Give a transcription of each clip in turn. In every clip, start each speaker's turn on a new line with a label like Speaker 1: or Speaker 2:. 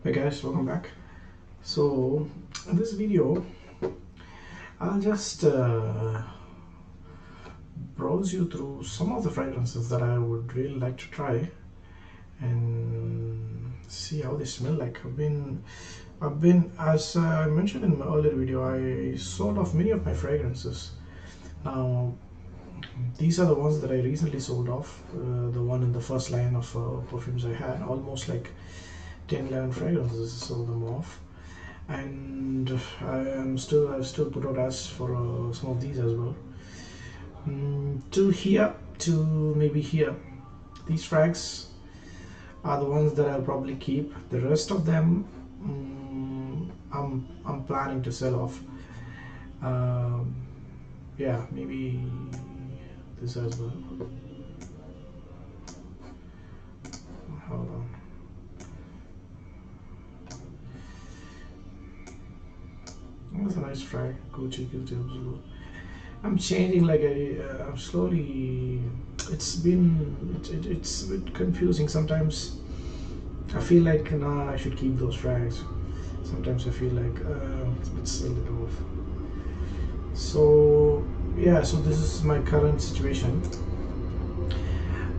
Speaker 1: Hey guys, welcome back. So in this video I'll just browse you through some of the fragrances that I would really like to try and see how they smell like. I've been as I mentioned in my earlier video, I sold off many of my fragrances. Now these are the ones that I recently sold off. The one in the first line of perfumes I had, almost like 10-11 fragrances, sold them off. And I've still put out ads for some of these as well. To here, to maybe here, these frags are the ones that I'll probably keep. The rest of them, I'm planning to sell off. Yeah, maybe this as well. Hold on. That's a nice frag, Gucci Absolute. I'm changing like I'm slowly. It's a bit confusing sometimes. I feel like nah, I should keep those frags. Sometimes I feel like let's sell it off. So yeah, so this is my current situation,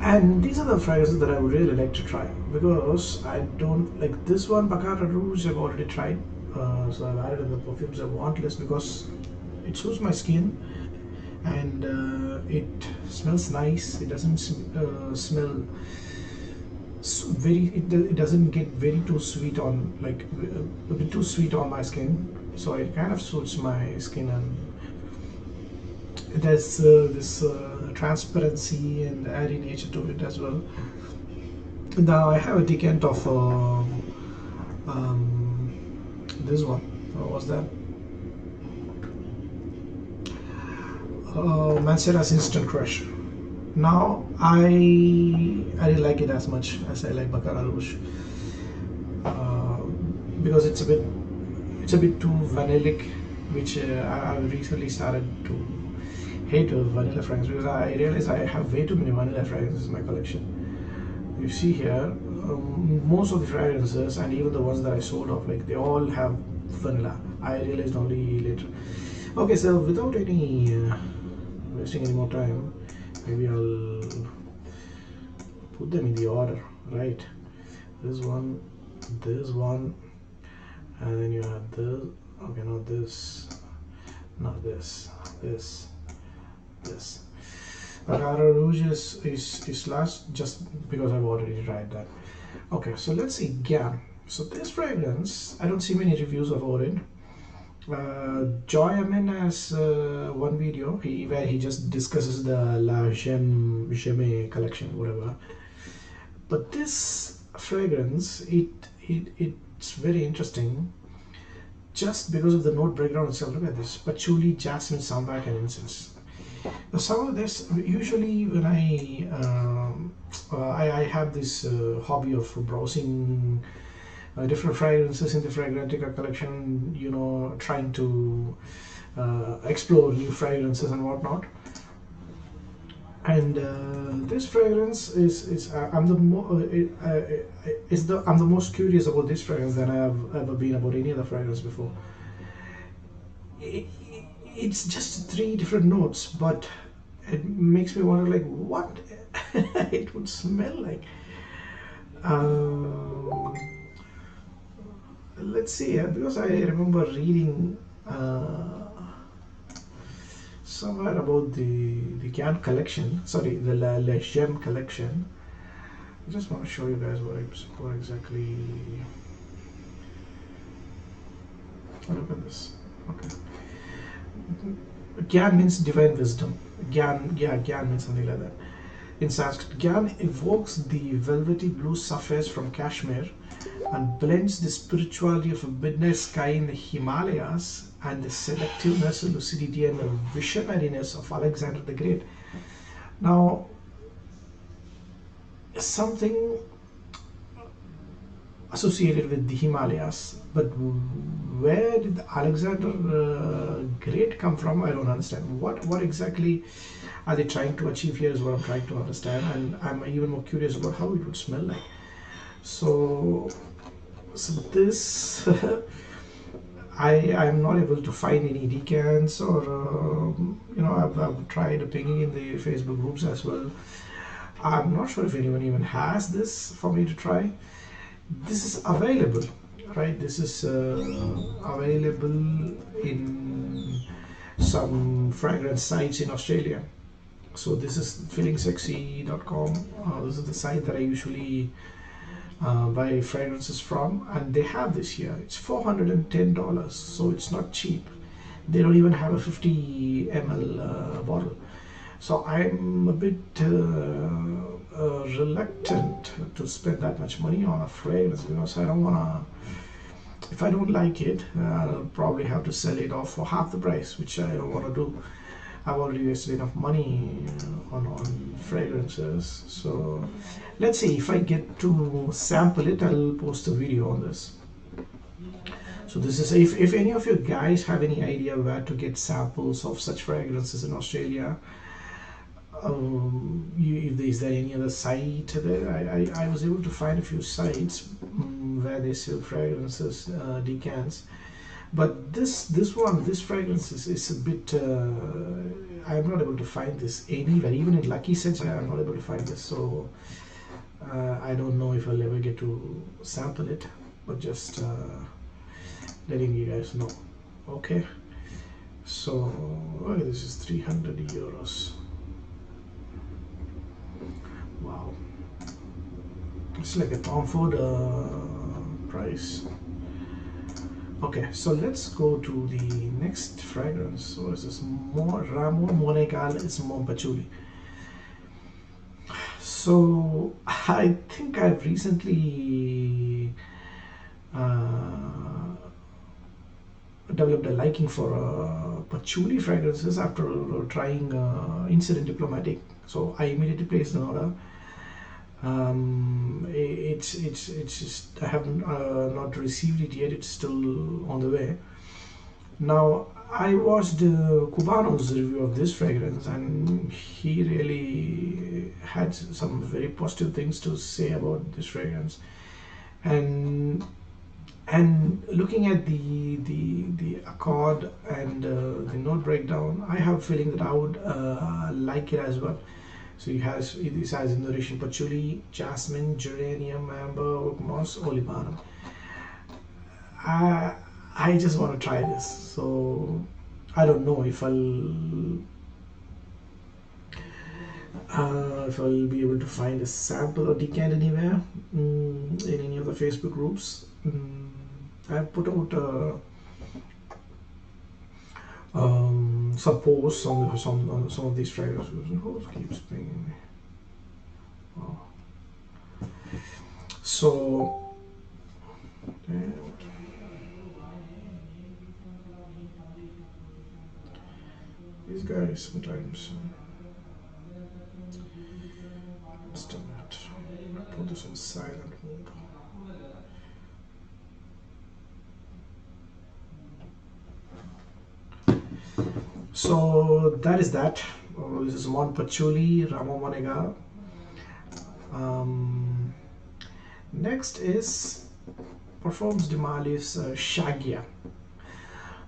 Speaker 1: and these are the fragrances that I would really like to try because I don't like this one. Baccarat Rouge I've already tried, so I've added in the perfumes I want list because it suits my skin and it smells nice. It doesn't smell very. It doesn't get very too sweet on like a bit too sweet on my skin. So it kind of suits my skin, and it has this transparency and airy nature to it as well. Now I have a decant of this one. What was that? Mancera's Instant Crush. Now I didn't like it as much as I like Baccarat Rouge because it's a bit too vanillic, which I recently started to hate vanilla fragrances because I realized I have way too many vanilla fragrances in my collection. You see here, most of the fragrances and even the ones that I sold off, like they all have vanilla. I realized only later. Okay, so without any wasting any more time, maybe I'll put them in the order, right? This one, and then you have this. Okay, not this, not this, this. Baccarat Rouge is last just because I've already tried that. Okay, so let's see Gyan. So this fragrance, I don't see many reviews about it. Joy Amin has one video where he just discusses the La Gemme collection, whatever. But this fragrance, it's very interesting just because of the note breakdown itself. Look at this: patchouli, jasmine, sambac, and incense. Now, some of this, usually when I have this hobby of browsing different fragrances in the Fragrantica collection, you know, trying to explore new fragrances and whatnot. And this fragrance is I'm the most curious about this fragrance than I have ever been about any other fragrance before. It's just 3 different notes, but it makes me wonder like what it would smell like. Let's see, because I remember reading somewhere about the Gyan collection, sorry, the La Gemme collection. I just want to show you guys what exactly. Oh, look at this. Okay. Gyan means divine wisdom. Gyan means something like that. In Sanskrit, Gyan evokes the velvety blue surface from Kashmir and blends the spirituality of a midnight sky in the Himalayas and the selectiveness, lucidity, and the visionariness of Alexander the Great. Now, something associated with the Himalayas, but where did Alexander Great come from? I don't understand. What exactly are they trying to achieve here is what I'm trying to understand, and I'm even more curious about how it would smell like. So So this I'm not able to find any decants, or I've tried pinging in the Facebook groups as well. I'm not sure if anyone even has this for me to try. This is available, right? This is available in some fragrance sites in Australia. So this is feelingsexy.com. This is the site that I usually buy fragrances from, and they have this here. It's $410, so it's not cheap. They don't even have a 50 ml bottle. So I'm a bit reluctant to spend that much money on a fragrance, because I don't want to, if I don't like it, I'll probably have to sell it off for half the price, which I don't want to do. I've already wasted enough money on fragrances. So let's see, if I get to sample it, I'll post a video on this. So this is, if any of you guys have any idea where to get samples of such fragrances in Australia, is there any other site there? I was able to find a few sites where they sell fragrances, decants. But this fragrance is a bit, I'm not able to find this anywhere. Even in Lucky Sense, I'm not able to find this. So I don't know if I'll ever get to sample it, but just letting you guys know. Okay, so okay, this is 300 euros. Wow, it's like a Tom Ford price. Okay, so let's go to the next fragrance. What is this? More Ramo Monegal is more patchouli. So I think I've recently developed a liking for patchouli fragrances after trying Incident Diplomatic. So I immediately placed an order. It's just, I haven't not received it yet. It's still on the way. Now I watched Cubano's review of this fragrance, and he really had some very positive things to say about this fragrance. And looking at the accord and the note breakdown, I have a feeling that I would like it as well. So this has Indonesian patchouli, jasmine, geranium, amber, oak moss, olibanum. I just want to try this. So I don't know if I'll be able to find a sample or decant anywhere in any of the Facebook groups. I've put out some posts on some of these fragrances. Who keeps pinging me? Oh. So these guys sometimes. Just a minute. I put this on silent mode. So that is that. This is Mon Patchouli, Ramo Monega. Next is Parfums de Malis Shagia.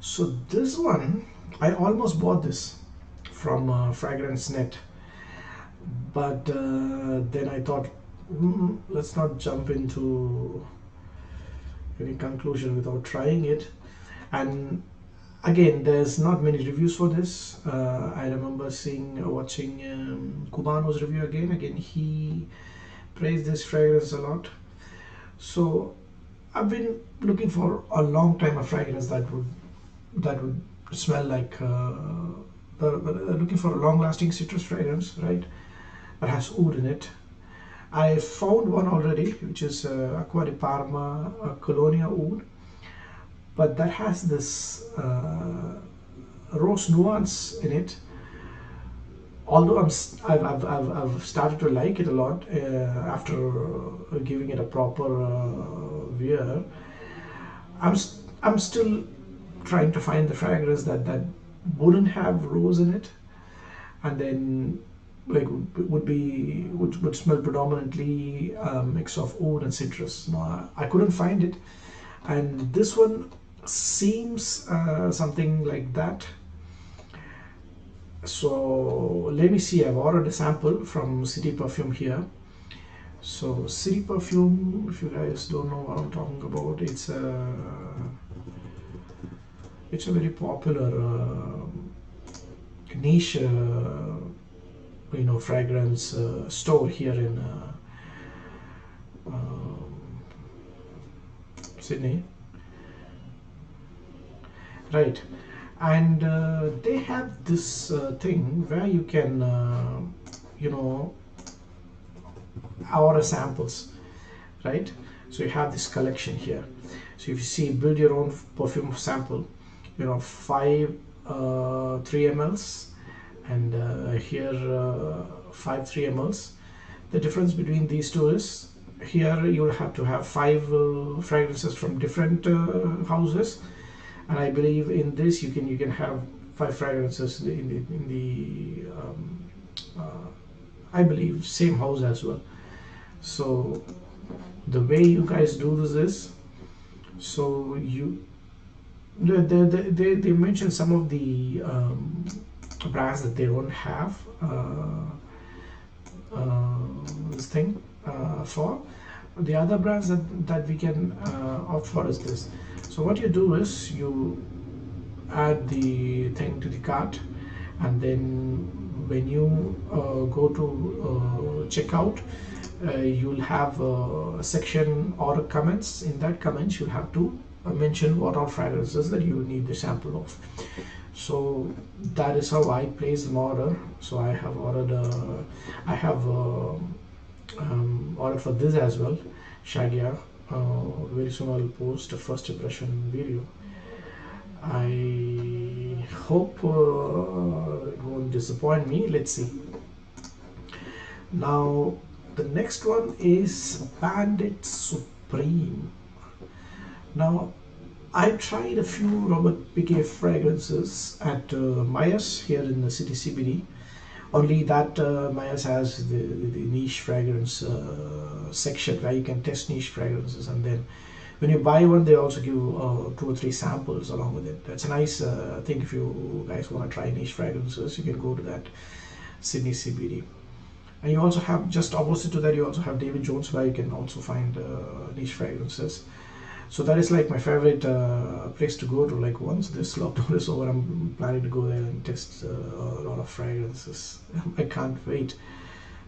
Speaker 1: So this one, I almost bought this from Fragrance Net, but then I thought, let's not jump into any conclusion without trying it. And again, there's not many reviews for this. I remember watching Cubano's review again. He praised this fragrance a lot. So I've been looking for a long time a fragrance that would smell like looking for a long-lasting citrus fragrance, right? That has oud in it. I found one already, which is Acqua di Parma Colonia Oud, but that has this rose nuance in it. Although I've started to like it a lot after giving it a proper wear, I'm still trying to find the fragrance that wouldn't have rose in it, and then like would smell predominantly mix of oud and citrus. No, I couldn't find it, and this one seems something like that. So let me see. I've ordered a sample from City Perfume here. So City Perfume, if you guys don't know what I'm talking about, it's a very popular niche fragrance store here in Sydney, right? And they have this thing where you can you know order samples, right? So you have this collection here. So if you see, build your own perfume sample, 5 3 mls, and here 5 3 mls. The difference between these two is, here you'll have to have 5 fragrances from different houses, and I believe in this you can have 5 fragrances in the I believe same house as well. So the way you guys do this is, so they mention some of the brands that they don't have this thing for. The other brands that we can opt for is this. So what you do is you add the thing to the cart, and then when you go to checkout, you'll have a section or comments. In that comments you'll have to mention what are fragrances that you need the sample of. So that is how I placed an order. So I have ordered ordered for this as well, shagia. Very soon I'll post a first impression video. I hope it won't disappoint me. Let's see. Now the next one is Bandit Supreme. Now I tried a few Robert Piquet fragrances at Myers here in the city CBD. Only that Myers has the niche fragrance section where you can test niche fragrances, and then when you buy one they also give 2 or 3 samples along with it. That's a nice thing. If you guys want to try niche fragrances, you can go to that Sydney CBD. And you also have, just opposite to that, you also have David Jones, where you can also find niche fragrances. So that is like my favorite place to go to. Like once this lockdown is over, I'm planning to go there and test a lot of fragrances. I can't wait.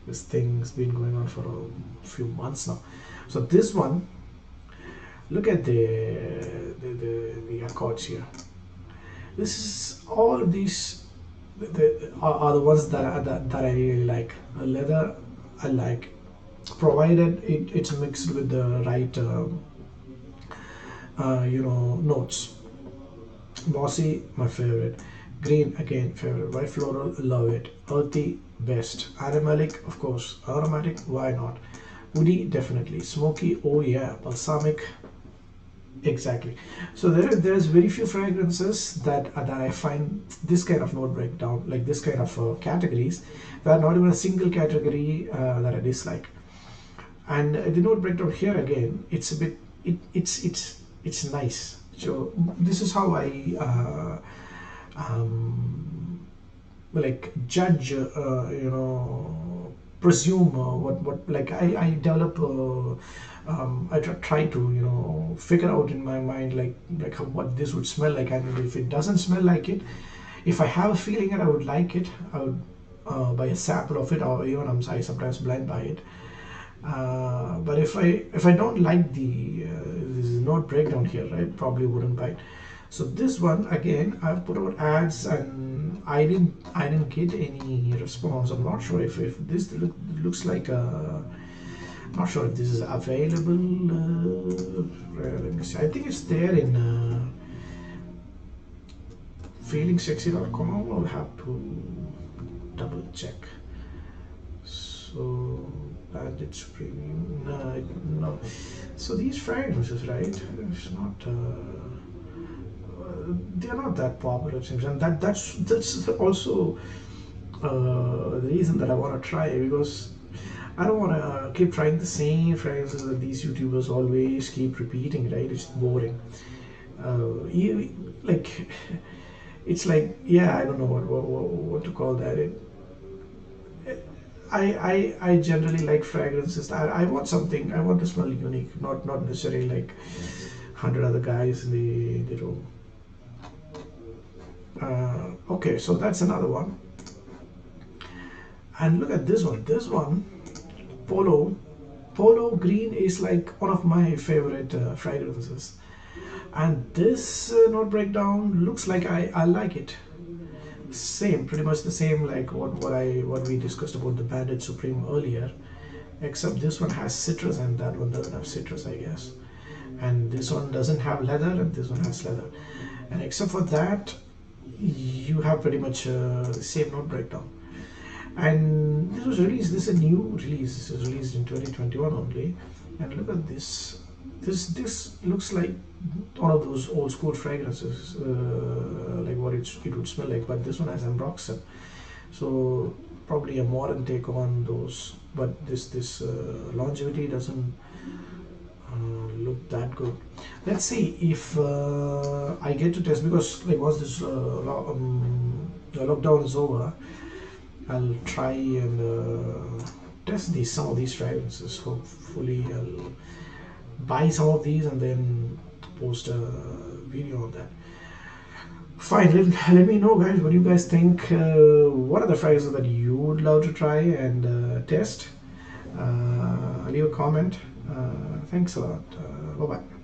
Speaker 1: This thing's been going on for a few months now. So this one, look at the accords here. This is all of these are the ones that I really like. Leather I like, provided it's mixed with the right notes. Mossy, my favorite. Green, again favorite. White floral, love it. Earthy, best. Animalic, of course. Aromatic, why not? Woody, definitely. Smoky, oh yeah. Balsamic, exactly. So there's very few fragrances that I find this kind of note breakdown, like this kind of categories, where not even a single category that I dislike. And the note breakdown here again, it's a bit, it's nice. So this is how I like judge, presume what like I develop. I try to figure out in my mind like how, what this would smell like, and if it doesn't smell like it, if I have a feeling that I would like it, I would buy a sample of it, or even I sometimes blind buy it. But if I don't like the this note breakdown here, right, probably wouldn't buy it. So this one again, I've put out ads and I didn't get any response. I'm not sure if this looks like a. Not sure if this is available. Let me see. I think it's there in feelingsexy.com. I'll have to double check. So Bandit Supreme. No. So these fragrances, right? It's not. They are not that popular, it seems, and that's also The reason that I want to try because I don't want to keep trying the same fragrances that these YouTubers always keep repeating, right? It's boring. Like, it's like, yeah, I don't know what to call that. I generally like fragrances. I want something. I want to smell unique, not necessarily like 100 other guys in the room. Okay, so that's another one. And look at this one. This one, polo. Polo green is like one of my favorite fragrances. And this note breakdown looks like I like it. Same, pretty much the same like what we discussed about the Bandit Supreme earlier. Except this one has citrus and that one doesn't have citrus, I guess. And this one doesn't have leather and this one has leather. And except for that, you have pretty much the same note breakdown. And this was released. This is a new release. This was released in 2021 only. And look at this. This looks like one of those old school fragrances, like what it would smell like. But this one has ambroxan, so probably a modern take on those. But this longevity doesn't look that good. Let's see if I get to test because like once this lockdown is over, I'll try and test some of these fragrances. Hopefully, I'll buy some of these and then post a video on that. Fine, let me know, guys. What do you guys think? What are the fragrances that you would love to try and test? Leave a comment. Thanks a lot. Bye bye.